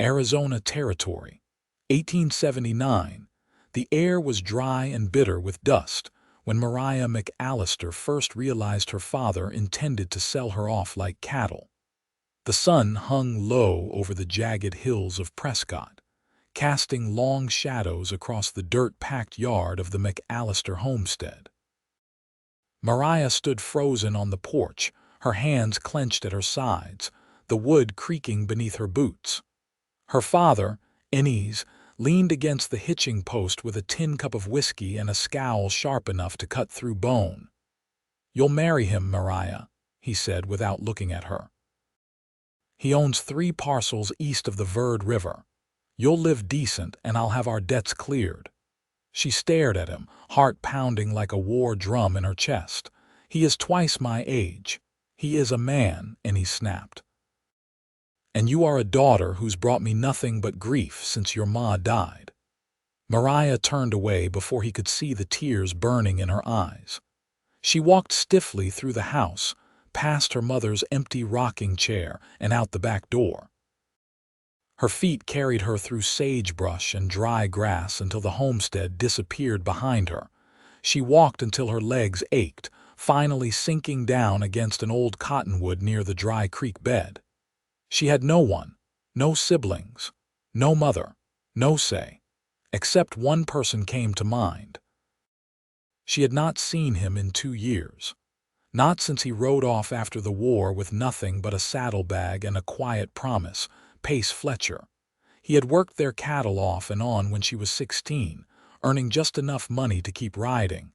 Arizona Territory. 1879. The air was dry and bitter with dust when Mariah McAllister first realized her father intended to sell her off like cattle. The sun hung low over the jagged hills of Prescott, casting long shadows across the dirt-packed yard of the McAllister homestead. Mariah stood frozen on the porch, her hands clenched at her sides, the wood creaking beneath her boots. Her father, Ennis, leaned against the hitching post with a tin cup of whiskey and a scowl sharp enough to cut through bone. "You'll marry him, Mariah," he said without looking at her. "He owns 3 parcels east of the Verd River. You'll live decent and I'll have our debts cleared." She stared at him, heart pounding like a war drum in her chest. "He is twice my age. He is a man," and he snapped. "And you are a daughter who's brought me nothing but grief since your ma died." Mariah turned away before he could see the tears burning in her eyes. She walked stiffly through the house, past her mother's empty rocking chair and out the back door. Her feet carried her through sagebrush and dry grass until the homestead disappeared behind her. She walked until her legs ached, finally sinking down against an old cottonwood near the dry creek bed. She had no one, no siblings, no mother, no say, except one person came to mind. She had not seen him in 2 years. Not since he rode off after the war with nothing but a saddlebag and a quiet promise, Pace Fletcher. He had worked their cattle off and on when she was 16, earning just enough money to keep riding.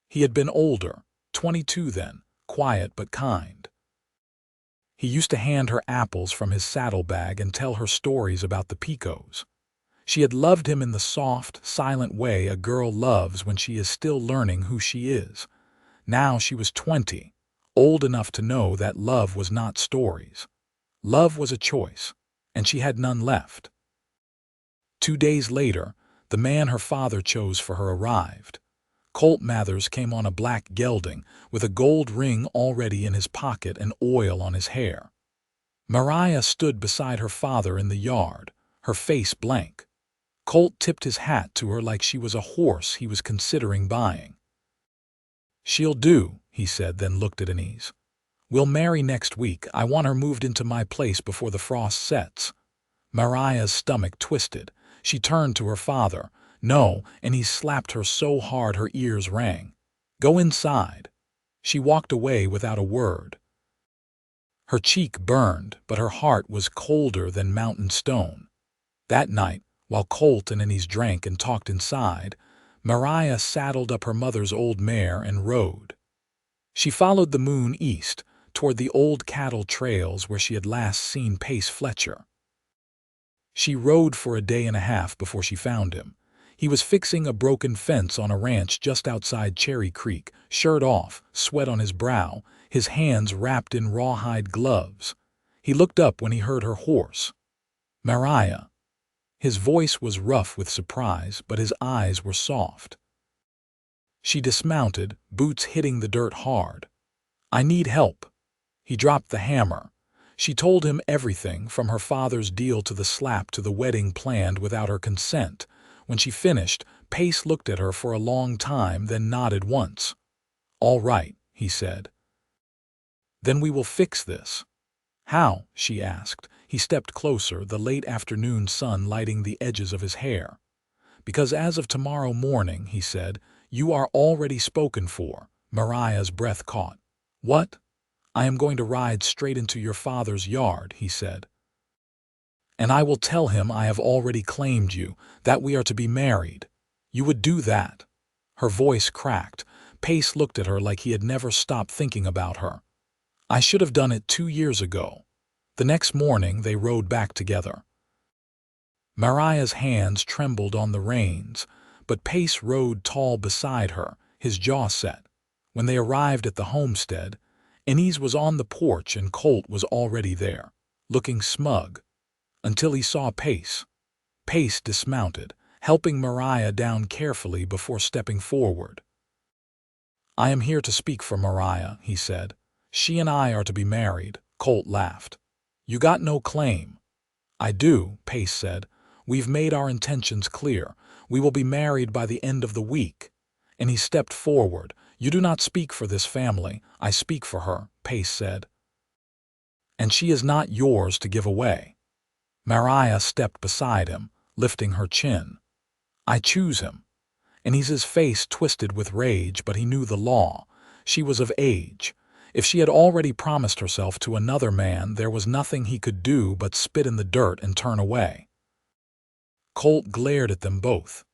He had been older, 22 then, quiet but kind. He used to hand her apples from his saddlebag and tell her stories about the Picos. She had loved him in the soft, silent way a girl loves when she is still learning who she is. Now she was 20, old enough to know that love was not stories. Love was a choice, and she had none left. 2 days later, the man her father chose for her arrived. Colt Mathers came on a black gelding with a gold ring already in his pocket and oil on his hair. Mariah stood beside her father in the yard, her face blank. Colt tipped his hat to her like she was a horse he was considering buying. "She'll do," he said, then looked at Ennis. "We'll marry next week. I want her moved into my place before the frost sets." Mariah's stomach twisted. She turned to her father. "No," and he slapped her so hard her ears rang. "Go inside." She walked away without a word. Her cheek burned, but her heart was colder than mountain stone. That night, while Colt and Ennis drank and talked inside, Mariah saddled up her mother's old mare and rode. She followed the moon east, toward the old cattle trails where she had last seen Pace Fletcher. She rode for a day and a half before she found him. He was fixing a broken fence on a ranch just outside Cherry Creek, shirt off, sweat on his brow, his hands wrapped in rawhide gloves. He looked up when he heard her horse. "Mariah." His voice was rough with surprise, but his eyes were soft. She dismounted, boots hitting the dirt hard. "I need help." He dropped the hammer. She told him everything, from her father's deal to the slap to the wedding planned without her consent. When she finished, Pace looked at her for a long time, then nodded once. "All right," he said. "Then we will fix this." "How?" she asked. He stepped closer, the late afternoon sun lighting the edges of his hair. "Because as of tomorrow morning," he said, "you are already spoken for." Mariah's breath caught. "What?" "I am going to ride straight into your father's yard," he said. "And I will tell him I have already claimed you, that we are to be married. You would do that." Her voice cracked. Pace looked at her like he had never stopped thinking about her. "I should have done it 2 years ago." The next morning they rode back together. Mariah's hands trembled on the reins, but Pace rode tall beside her, his jaw set. When they arrived at the homestead, Ennis was on the porch and Colt was already there, looking smug, until he saw Pace. Pace dismounted, helping Mariah down carefully before stepping forward. "I am here to speak for Mariah," he said. "She and I are to be married." Colt laughed. "You got no claim." "I do," Pace said. "We've made our intentions clear. We will be married by the end of the week." And he stepped forward. "You do not speak for this family. I speak for her," Pace said. "And she is not yours to give away." Mariah stepped beside him, lifting her chin. "I choose him." And his face twisted with rage, but he knew the law. She was of age. If she had already promised herself to another man, there was nothing he could do but spit in the dirt and turn away. Colt glared at them both.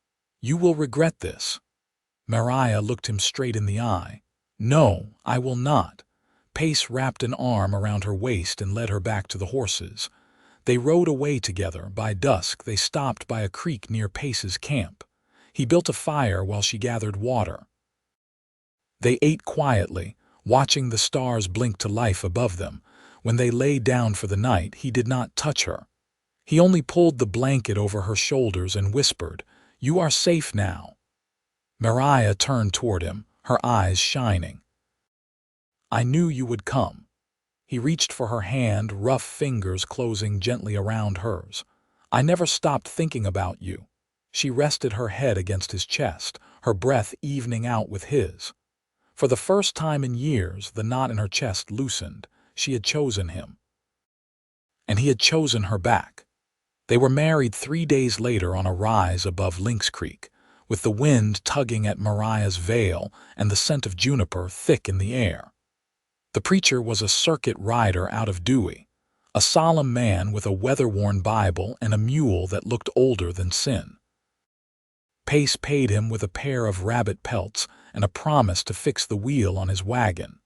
"You will regret this." Mariah looked him straight in the eye. "No, I will not." Pace wrapped an arm around her waist and led her back to the horses. They rode away together. By dusk, they stopped by a creek near Pace's camp. He built a fire while she gathered water. They ate quietly, watching the stars blink to life above them. When they lay down for the night, he did not touch her. He only pulled the blanket over her shoulders and whispered, "You are safe now." Mariah turned toward him, her eyes shining. "I knew you would come." He reached for her hand, rough fingers closing gently around hers. "I never stopped thinking about you." She rested her head against his chest, her breath evening out with his. For the first time in years, the knot in her chest loosened. She had chosen him. And he had chosen her back. They were married 3 days later on a rise above Lynx Creek, with the wind tugging at Mariah's veil and the scent of juniper thick in the air. The preacher was a circuit rider out of Dewey, a solemn man with a weather-worn Bible and a mule that looked older than sin. Pace paid him with a pair of rabbit pelts and a promise to fix the wheel on his wagon.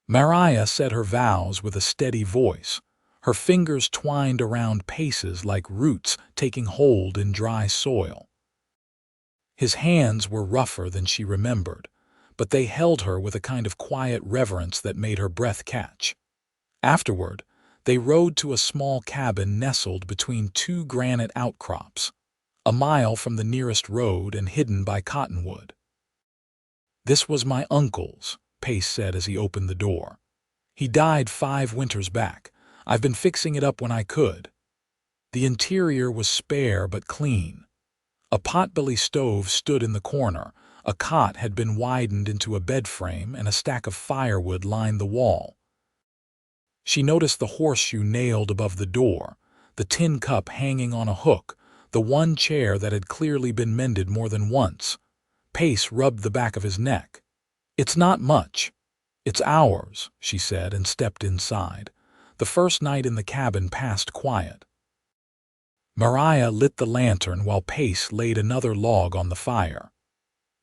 Mariah said her vows with a steady voice, her fingers twined around Pace's like roots taking hold in dry soil. His hands were rougher than she remembered, but they held her with a kind of quiet reverence that made her breath catch. Afterward, they rode to a small cabin nestled between 2 granite outcrops, a mile from the nearest road and hidden by cottonwood. "This was my uncle's," Pace said as he opened the door. "He died 5 winters back. I've been fixing it up when I could." The interior was spare but clean. A potbelly stove stood in the corner, a cot had been widened into a bed frame, and a stack of firewood lined the wall. She noticed the horseshoe nailed above the door, the tin cup hanging on a hook, the one chair that had clearly been mended more than once. Pace rubbed the back of his neck. "It's not much. It's ours," she said, and stepped inside. The first night in the cabin passed quiet. Mariah lit the lantern while Pace laid another log on the fire.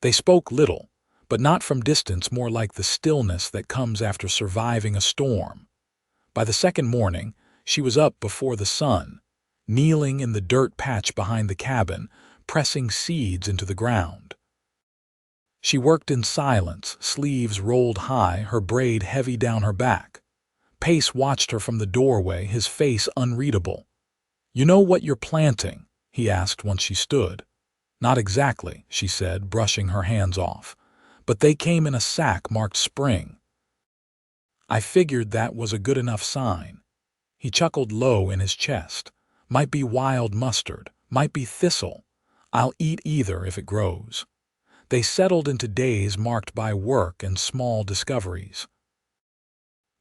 They spoke little, but not from distance, more like the stillness that comes after surviving a storm. By the second morning, she was up before the sun, kneeling in the dirt patch behind the cabin, pressing seeds into the ground. She worked in silence, sleeves rolled high, her braid heavy down her back. Pace watched her from the doorway, his face unreadable. "You know what you're planting?" he asked once she stood. "Not exactly," she said, brushing her hands off. "But they came in a sack marked spring." I figured that was a good enough sign. He chuckled low in his chest. "Might be wild mustard, might be thistle. I'll eat either if it grows." They settled into days marked by work and small discoveries.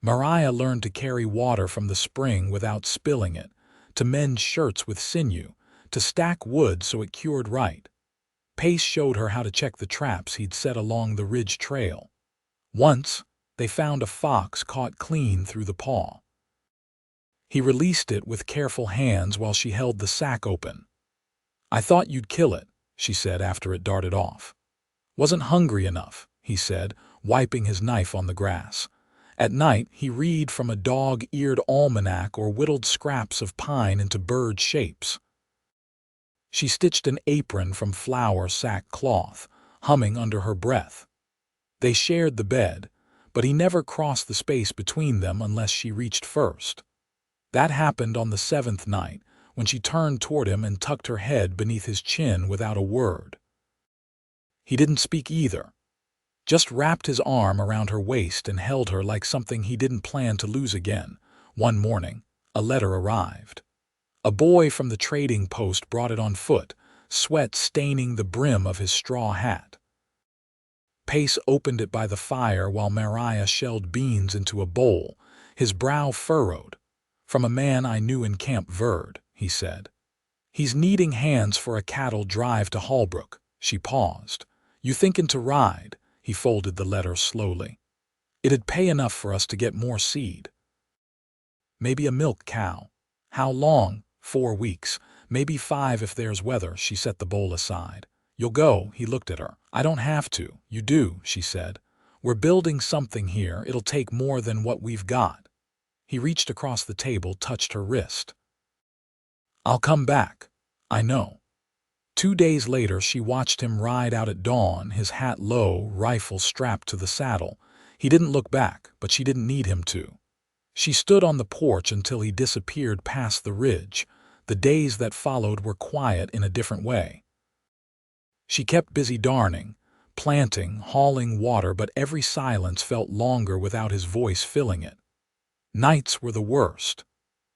Mariah learned to carry water from the spring without spilling it, to mend shirts with sinew, to stack wood so it cured right. Pace showed her how to check the traps he'd set along the ridge trail. Once, they found a fox caught clean through the paw. He released it with careful hands while she held the sack open. "I thought you'd kill it," she said after it darted off. "Wasn't hungry enough," he said, wiping his knife on the grass. At night, he read from a dog-eared almanac or whittled scraps of pine into bird shapes. She stitched an apron from flour sack cloth, humming under her breath. They shared the bed, but he never crossed the space between them unless she reached first. That happened on the 7th night, when she turned toward him and tucked her head beneath his chin without a word. He didn't speak either, just wrapped his arm around her waist and held her like something he didn't plan to lose again. One morning, a letter arrived. A boy from the trading post brought it on foot, sweat staining the brim of his straw hat. Pace opened it by the fire while Mariah shelled beans into a bowl, his brow furrowed. "From a man I knew in Camp Verde," he said. "He's needing hands for a cattle drive to Holbrook." She paused. "You thinking to ride?" He folded the letter slowly. "It'd pay enough for us to get more seed. Maybe a milk cow." "How long?" 4 weeks. "Maybe 5 if there's weather." She set the bowl aside. "You'll go?" He looked at her. "I don't have to." "You do," she said. "We're building something here. It'll take more than what we've got." He reached across the table, touched her wrist. "I'll come back. I know." 2 days later, she watched him ride out at dawn, his hat low, rifle strapped to the saddle. He didn't look back, but she didn't need him to. She stood on the porch until he disappeared past the ridge. The days that followed were quiet in a different way. She kept busy darning, planting, hauling water, but every silence felt longer without his voice filling it. Nights were the worst.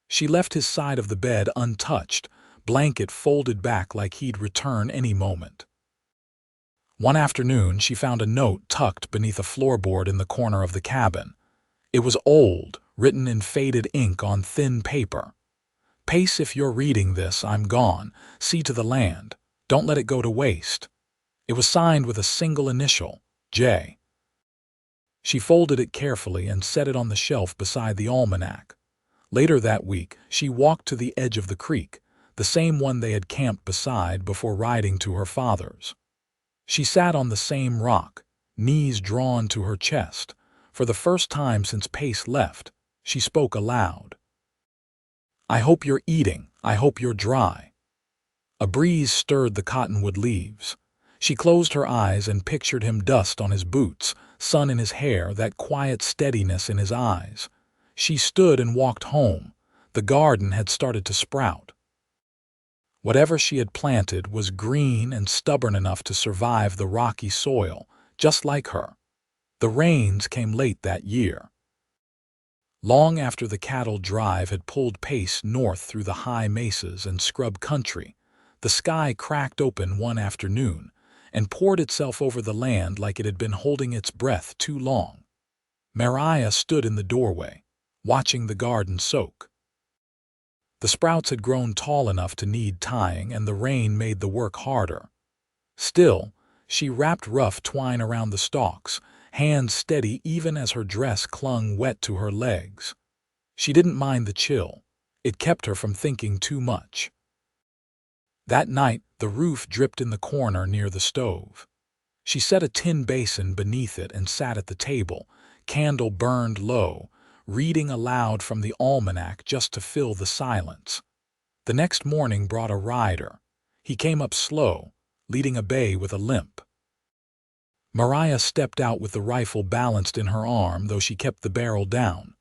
She left his side of the bed untouched, blanket folded back like he'd return any moment. One afternoon, she found a note tucked beneath a floorboard in the corner of the cabin. It was old, written in faded ink on thin paper. "Pace, if you're reading this, I'm gone. See to the land. Don't let it go to waste." It was signed with a single initial, J. She folded it carefully and set it on the shelf beside the almanac. Later that week, she walked to the edge of the creek, the same one they had camped beside before riding to her father's. She sat on the same rock, knees drawn to her chest. For the first time since Pace left, she spoke aloud. "I hope you're eating. I hope you're dry." A breeze stirred the cottonwood leaves. She closed her eyes and pictured him, dust on his boots, sun in his hair, that quiet steadiness in his eyes. She stood and walked home. The garden had started to sprout. Whatever she had planted was green and stubborn enough to survive the rocky soil, just like her. The rains came late that year. Long after the cattle drive had pulled Pace north through the high mesas and scrub country, the sky cracked open one afternoon and poured itself over the land like it had been holding its breath too long. Mariah stood in the doorway, watching the garden soak. The sprouts had grown tall enough to need tying, and the rain made the work harder. Still, she wrapped rough twine around the stalks, hands steady even as her dress clung wet to her legs. She didn't mind the chill. It kept her from thinking too much. That night, the roof dripped in the corner near the stove. She set a tin basin beneath it and sat at the table, candle burned low, reading aloud from the almanac just to fill the silence. The next morning brought a rider. He came up slow, leading a bay with a limp. Mariah stepped out with the rifle balanced in her arm, though she kept the barrel down.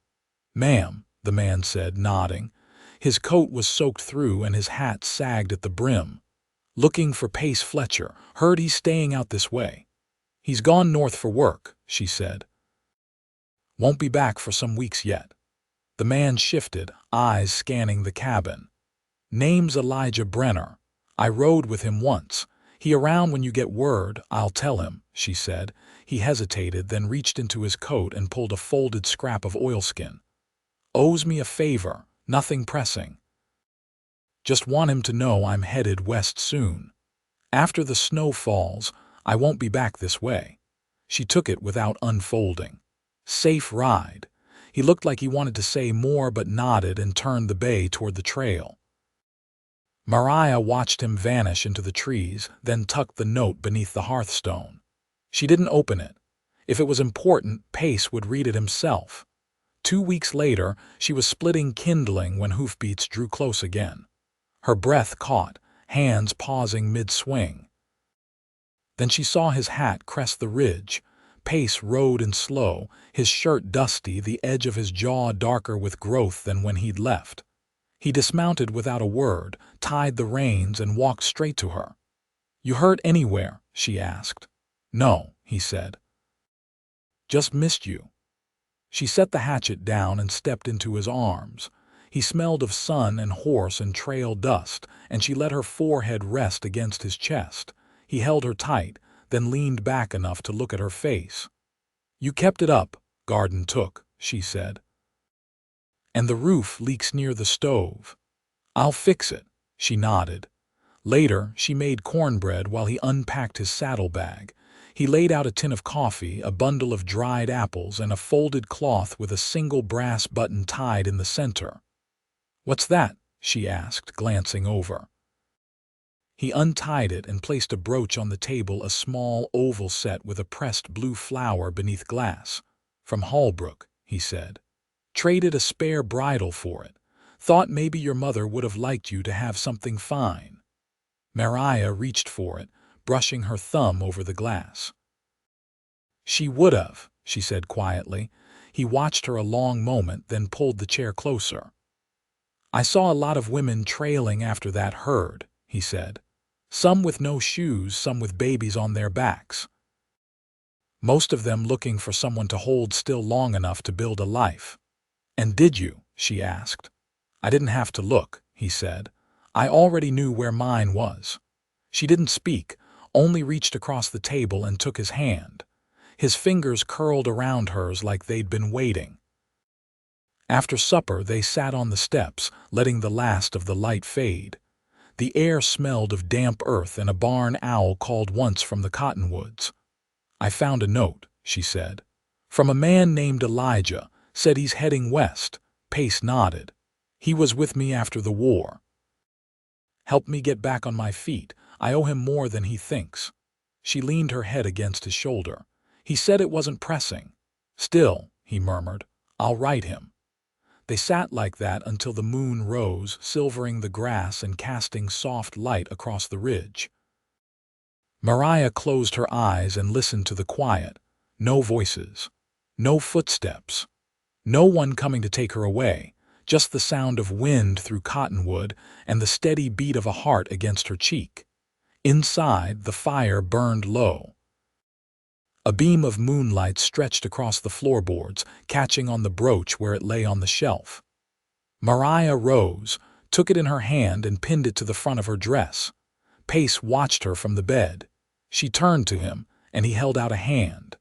"Ma'am," the man said, nodding. His coat was soaked through and his hat sagged at the brim. "Looking for Pace Fletcher. Heard he's staying out this way." "He's gone north for work," she said. "Won't be back for some weeks yet." The man shifted, eyes scanning the cabin. "Name's Elijah Brenner. I rode with him once. He around when you get word, I'll tell him," she said. He hesitated, then reached into his coat and pulled a folded scrap of oilskin. "Owes me a favor, nothing pressing. Just want him to know I'm headed west soon. After the snow falls, I won't be back this way." She took it without unfolding. "Safe ride." He looked like he wanted to say more but nodded and turned the bay toward the trail. Mariah watched him vanish into the trees, then tucked the note beneath the hearthstone. She didn't open it. If it was important, Pace would read it himself. 2 weeks later, she was splitting kindling when hoofbeats drew close again. Her breath caught, hands pausing mid-swing. Then she saw his hat crest the ridge. Pace rode in slow, his shirt dusty, the edge of his jaw darker with growth than when he'd left. He dismounted without a word, tied the reins, and walked straight to her. "You hurt anywhere?" she asked. "No," he said. "Just missed you." She set the hatchet down and stepped into his arms. He smelled of sun and horse and trail dust, and she let her forehead rest against his chest. He held her tight, then leaned back enough to look at her face. "You kept it up, garden took," she said. "And the roof leaks near the stove." "I'll fix it," she nodded. Later, she made cornbread while he unpacked his saddlebag. He laid out a tin of coffee, a bundle of dried apples, and a folded cloth with a single brass button tied in the center. "What's that?" she asked, glancing over. He untied it and placed a brooch on the table, a small oval set with a pressed blue flower beneath glass. "From Hallbrook," he said. "Traded a spare bridle for it. Thought maybe your mother would have liked you to have something fine." Mariah reached for it, brushing her thumb over the glass. "She would have," she said quietly. He watched her a long moment, then pulled the chair closer. "I saw a lot of women trailing after that herd," he said. "Some with no shoes, some with babies on their backs. Most of them looking for someone to hold still long enough to build a life." "And did you?" she asked. "I didn't have to look," he said. "I already knew where mine was." She didn't speak, only reached across the table and took his hand. His fingers curled around hers like they'd been waiting. After supper, they sat on the steps, letting the last of the light fade. The air smelled of damp earth, and a barn owl called once from the cottonwoods. "I found a note," she said. "From a man named Elijah. Said he's heading west." Pace nodded. "He was with me after the war. Helped me get back on my feet. I owe him more than he thinks." She leaned her head against his shoulder. "He said it wasn't pressing." "Still," he murmured, "I'll write him." They sat like that until the moon rose, silvering the grass and casting soft light across the ridge. Mariah closed her eyes and listened to the quiet. No voices. No footsteps. No one coming to take her away. Just the sound of wind through cottonwood and the steady beat of a heart against her cheek. Inside, the fire burned low. A beam of moonlight stretched across the floorboards, catching on the brooch where it lay on the shelf. Mariah rose, took it in her hand and pinned it to the front of her dress. Pace watched her from the bed. She turned to him, and he held out a hand.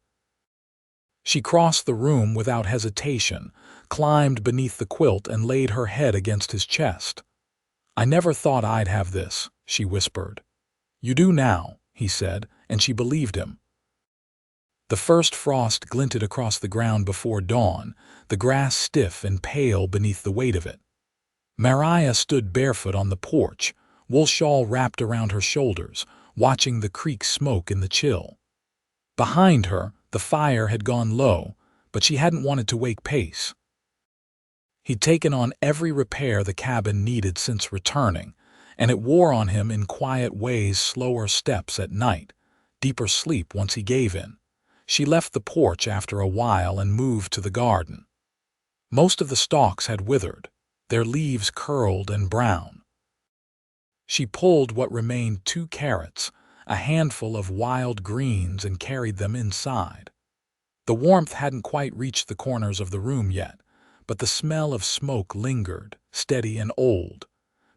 She crossed the room without hesitation, climbed beneath the quilt and laid her head against his chest. "I never thought I'd have this," she whispered. "You do now," he said, and she believed him. The first frost glinted across the ground before dawn, the grass stiff and pale beneath the weight of it. Mariah stood barefoot on the porch, wool shawl wrapped around her shoulders, watching the creek smoke in the chill. Behind her, the fire had gone low, but she hadn't wanted to wake Pace. He'd taken on every repair the cabin needed since returning, and it wore on him in quiet ways: slower steps at night, deeper sleep once he gave in. She left the porch after a while and moved to the garden. Most of the stalks had withered, their leaves curled and brown. She pulled what remained 2 carrots, a handful of wild greens, and carried them inside. The warmth hadn't quite reached the corners of the room yet, but the smell of smoke lingered, steady and old.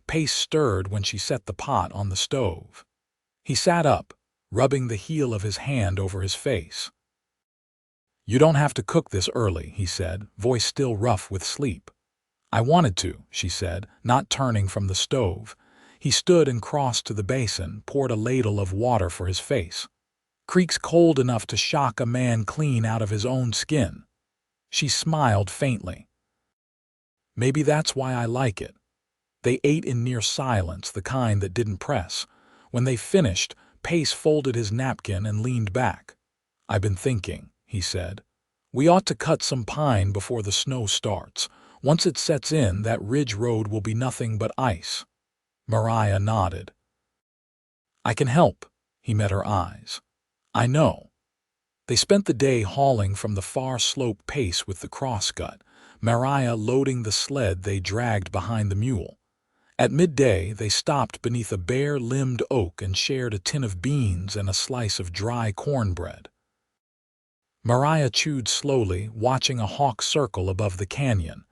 Pace stirred when she set the pot on the stove. He sat up, rubbing the heel of his hand over his face. "You don't have to cook this early," he said, voice still rough with sleep. "I wanted to," she said, not turning from the stove. He stood and crossed to the basin, poured a ladle of water for his face. "Creek's cold enough to shock a man clean out of his own skin." She smiled faintly. "Maybe that's why I like it." They ate in near silence, the kind that didn't press. When they finished, Pace folded his napkin and leaned back. "I've been thinking," he said. "We ought to cut some pine before the snow starts. Once it sets in, that ridge road will be nothing but ice." Mariah nodded. "I can help." He met her eyes. "I know." They spent the day hauling from the far slope, Pace with the crossgut, Mariah loading the sled they dragged behind the mule. At midday, they stopped beneath a bare-limbed oak and shared a tin of beans and a slice of dry cornbread. Mariah chewed slowly, watching a hawk circle above the canyon.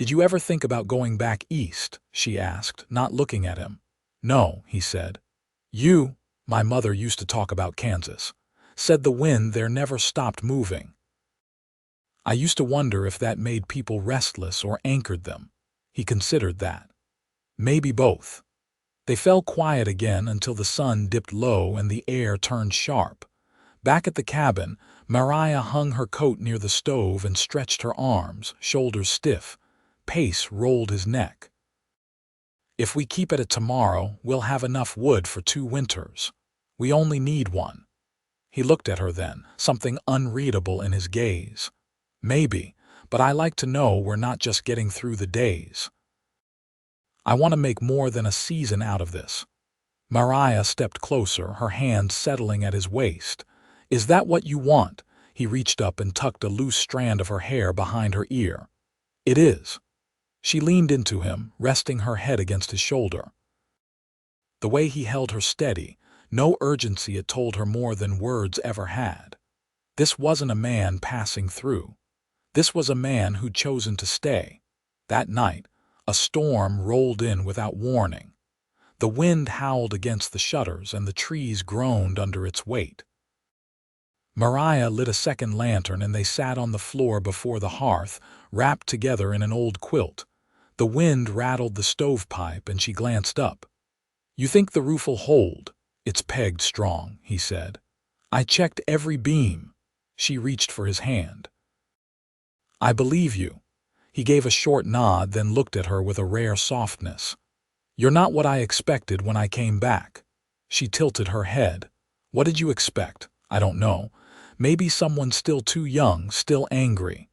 "Did you ever think about going back east?" she asked, not looking at him. "No," he said. My mother used to talk about Kansas. Said the wind there never stopped moving. I used to wonder if that made people restless or anchored them." He considered that. "Maybe both." They fell quiet again until the sun dipped low and the air turned sharp. Back at the cabin, Mariah hung her coat near the stove and stretched her arms, shoulders stiff. Pace rolled his neck. "If we keep at it tomorrow, we'll have enough wood for 2 winters. We only need one." He looked at her then, something unreadable in his gaze. "Maybe, but I like to know we're not just getting through the days. I want to make more than a season out of this." Mariah stepped closer, her hand settling at his waist. "Is that what you want?" He reached up and tucked a loose strand of her hair behind her ear. "It is." She leaned into him, resting her head against his shoulder. The way he held her steady, no urgency, it told her more than words ever had. This wasn't a man passing through. This was a man who'd chosen to stay. That night, a storm rolled in without warning. The wind howled against the shutters and the trees groaned under its weight. Mariah lit a second lantern and they sat on the floor before the hearth, wrapped together in an old quilt. The wind rattled the stovepipe and she glanced up. "You think the roof'll hold?" "It's pegged strong," he said. "I checked every beam." She reached for his hand. "I believe you." He gave a short nod, then looked at her with a rare softness. "You're not what I expected when I came back." She tilted her head. "What did you expect?" "I don't know. Maybe someone still too young, still angry."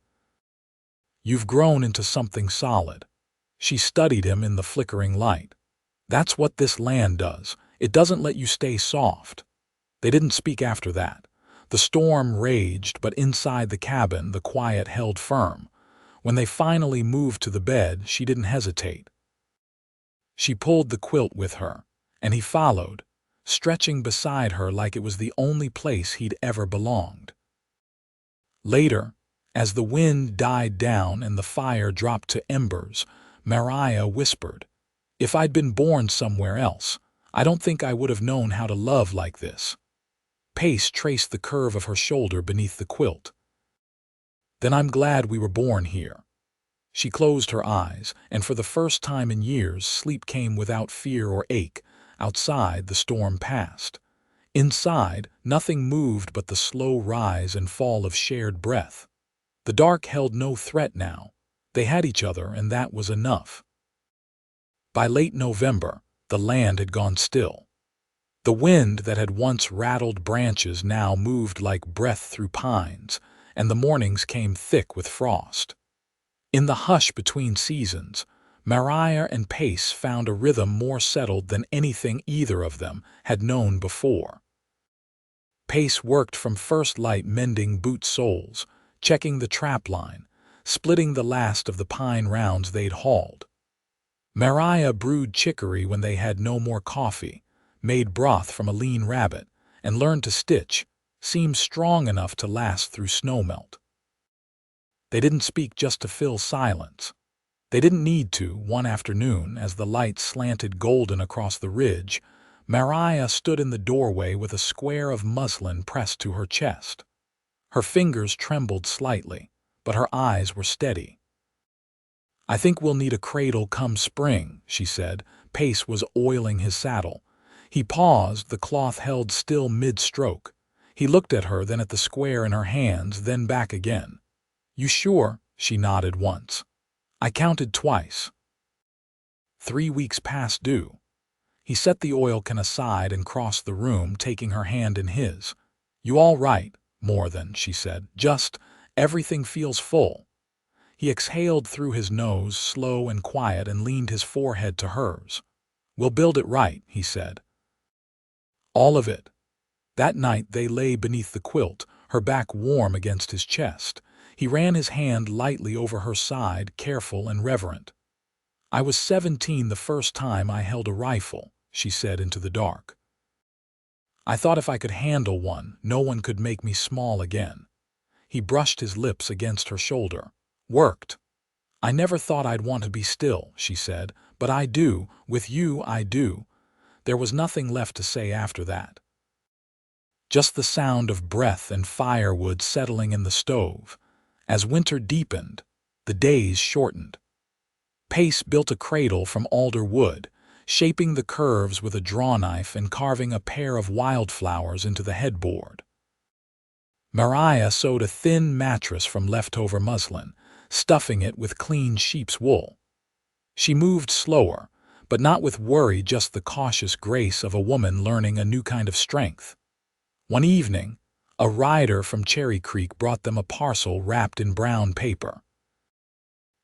"You've grown into something solid." She studied him in the flickering light. "That's what this land does. It doesn't let you stay soft." They didn't speak after that. The storm raged, but inside the cabin the quiet held firm. When they finally moved to the bed, she didn't hesitate. She pulled the quilt with her, and he followed, stretching beside her like it was the only place he'd ever belonged. Later, as the wind died down and the fire dropped to embers, Mariah whispered, "If I'd been born somewhere else, I don't think I would have known how to love like this." Pace traced the curve of her shoulder beneath the quilt. "Then I'm glad we were born here." She closed her eyes, and for the first time in years, sleep came without fear or ache. Outside, the storm passed. Inside, nothing moved but the slow rise and fall of shared breath. The dark held no threat now. They had each other, and that was enough. By late November, the land had gone still. The wind that had once rattled branches now moved like breath through pines, and the mornings came thick with frost. In the hush between seasons, Mariah and Pace found a rhythm more settled than anything either of them had known before. Pace worked from first light, mending boot soles, checking the trap line, splitting the last of the pine rounds they'd hauled. Mariah brewed chicory when they had no more coffee, made broth from a lean rabbit, and learned to stitch seams strong enough to last through snowmelt. They didn't speak just to fill silence. They didn't need to. One afternoon, as the light slanted golden across the ridge, Mariah stood in the doorway with a square of muslin pressed to her chest. Her fingers trembled slightly, but her eyes were steady. "I think we'll need a cradle come spring," she said. Pace was oiling his saddle. He paused, the cloth held still mid-stroke. He looked at her, then at the square in her hands, then back again. "You sure?" She nodded once. "I counted twice." 3 weeks past due. He set the oil can aside and crossed the room, taking her hand in his. "You all right?" "More than," she said. "Just, everything feels full." He exhaled through his nose, slow and quiet, and leaned his forehead to hers. "We'll build it right," he said. "All of it." That night they lay beneath the quilt, her back warm against his chest. He ran his hand lightly over her side, careful and reverent. "I was 17 the first time I held a rifle," she said into the dark. "I thought if I could handle one, no one could make me small again." He brushed his lips against her shoulder. "Worked." "I never thought I'd want to be still," she said, "but I do. With you, I do." There was nothing left to say after that. Just the sound of breath and firewood settling in the stove. As winter deepened, the days shortened. Pace built a cradle from alder wood, shaping the curves with a drawknife and carving a pair of wildflowers into the headboard. Maria sewed a thin mattress from leftover muslin, stuffing it with clean sheep's wool. She moved slower, but not with worry, just the cautious grace of a woman learning a new kind of strength. One evening, a rider from Cherry Creek brought them a parcel wrapped in brown paper.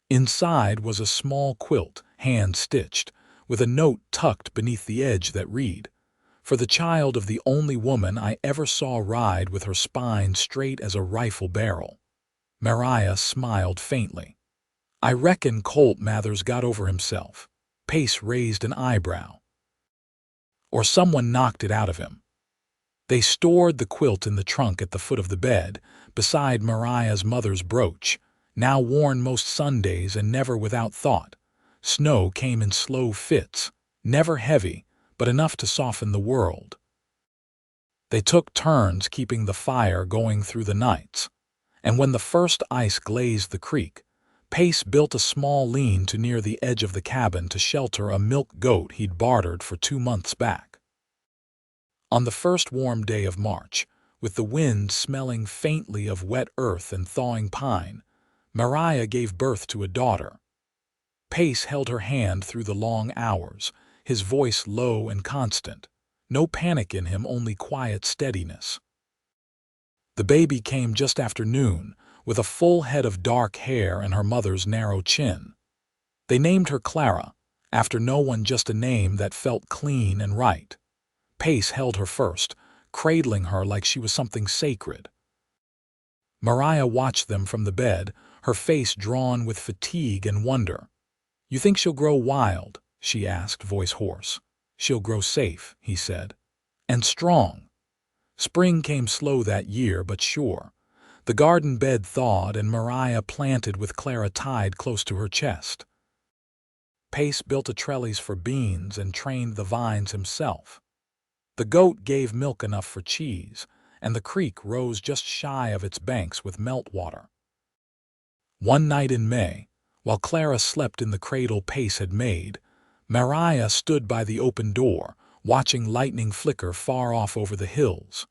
Inside was a small quilt, hand-stitched, with a note tucked beneath the edge that read, "For the child of the only woman I ever saw ride with her spine straight as a rifle barrel." Maria smiled faintly. "I reckon Colt Mathers got over himself." Pace raised an eyebrow. "Or someone knocked it out of him." They stored the quilt in the trunk at the foot of the bed, beside Maria's mother's brooch, now worn most Sundays and never without thought. Snow came in slow fits, never heavy, but enough to soften the world. They took turns keeping the fire going through the nights, and when the first ice glazed the creek, Pace built a small lean-to near the edge of the cabin to shelter a milk goat he'd bartered for 2 months back. On the first warm day of March, with the wind smelling faintly of wet earth and thawing pine, Maria gave birth to a daughter. Pace held her hand through the long hours, his voice low and constant. No panic in him, only quiet steadiness. The baby came just after noon, with a full head of dark hair and her mother's narrow chin. They named her Clara, after no one, just a name that felt clean and right. Pace held her first, cradling her like she was something sacred. Maria watched them from the bed, her face drawn with fatigue and wonder. "You think she'll grow wild?" she asked, voice hoarse. "She'll grow safe," he said. "And strong." Spring came slow that year, but sure. The garden bed thawed and Maria planted with Clara tied close to her chest. Pace built a trellis for beans and trained the vines himself. The goat gave milk enough for cheese, and the creek rose just shy of its banks with meltwater. One night in May, while Clara slept in the cradle Pace had made, Maria stood by the open door, watching lightning flicker far off over the hills.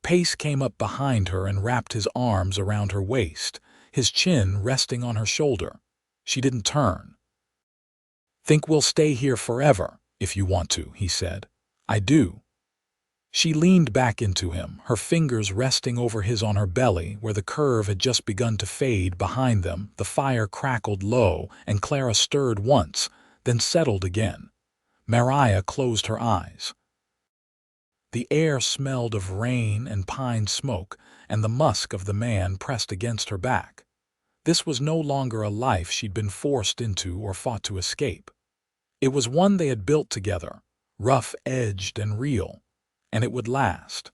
Pace came up behind her and wrapped his arms around her waist, his chin resting on her shoulder. She didn't turn. "Think we'll stay here forever, if you want to," he said. "I do." She leaned back into him, her fingers resting over his on her belly, where the curve had just begun to fade behind them. The fire crackled low, and Clara stirred once, then settled again. Maria closed her eyes. The air smelled of rain and pine smoke, and the musk of the man pressed against her back. This was no longer a life she'd been forced into or fought to escape. It was one they had built together, rough-edged and real, and it would last.